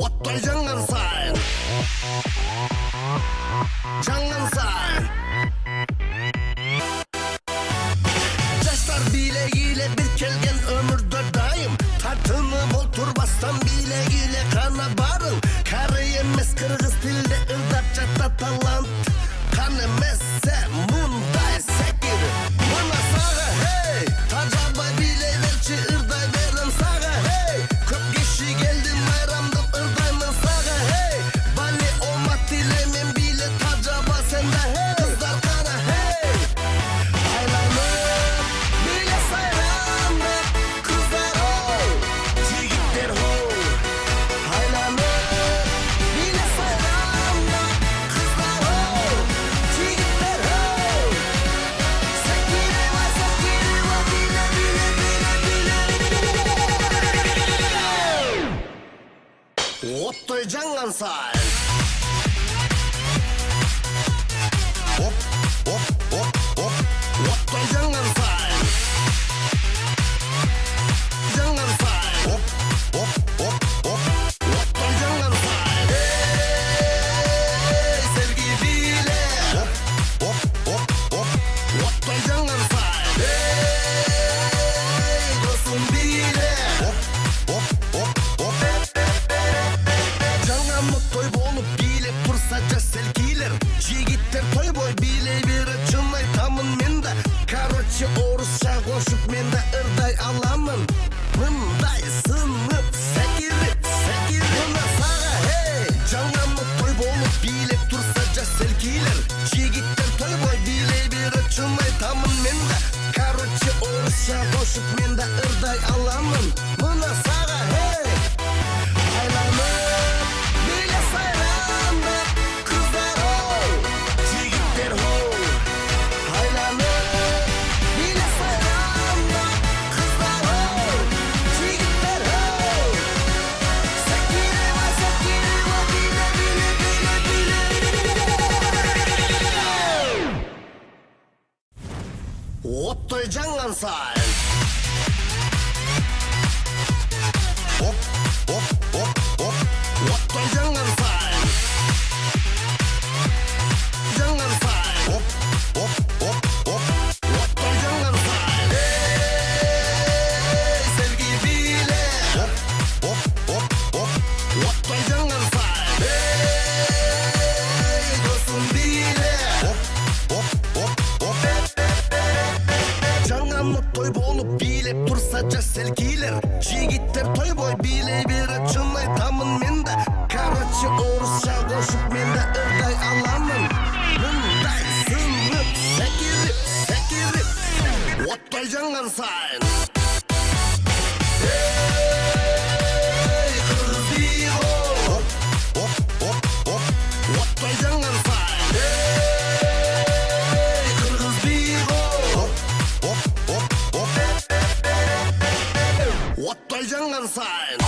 Otday жаңған сайын, жаңған сайын. Жаштар билегиyle bir kelgen ömürde daim. Tartınıp oturmastan bilegiyle kana barın. Karı emez kırgız tilde ırdatça talant. Kan emezse munday sekir. Bana sağa hey, tacaba bile verçi ırday verin sağa hey. Köp kişi geldim bayramdım ırdayman sağa hey. Bani olmak dilemin bile tacaba sende hey. Kızlar kana hey. Aylanıp bile sayrandık kızlar ho. Jigitler ho. Aylanıp bile sayrandık kızlar ho. Jigitler ho. Sekire va bile bile bile bile. Otday жаңған сайын. Hop hop hop hop. Otday жаңған сайын. Жаңған сайын. Hop hop hop hop. Otday жаңған сайын. Ey sevgi bile. Hop hop hop hop. Otday жаңған сайын. Ey dostum bile. Hop hop hop hop. Жаңамык той болып билеп тұрса жас селкилер. Жигиттер той бой билей беріп шын айтамын мен да. Короче орысша қошып мен да ырдай аламын. Мындай сынып сәкиріп мына саға hey. Жаңамык той болып билеп тұрса жас селкилер. Жигиттер той бой билей беріп шын айтамын мен да. Короче орысша қошып мен да ырдай аламын. Мына саға hey. Aylanıp bile sayrandık kızlar ho. Jigitler ho. Aylanıp bile sayrandık kızlar ho. Jigitler ho. Sekire va bile bile bile bile. Otday жаңған сайын. Hop hop hop hop. Otday жаңған сайын. Жаңған сайын. Hop hop hop hop. Otday жаңған сайын. Ey sevgi bile. Hop hop hop hop. Otday жаңған сайын. Ey dostum bile. Hop hop hop hop. Жаңамык той болып билеп тұрса жас селкилер. Жигиттер той бой билей беріп шын айтамын мен да. Короче орысша қошып мен да ырдай аламын. Мындай сынып сәкиріп оттай жаңған сайын. Ей қырғыз биғо. Хоп хоп хоп хоп. Оттай жаңған сайын. Ей қырғыз биғо. Хоп хоп хоп хоп. Otday жаңған сайын.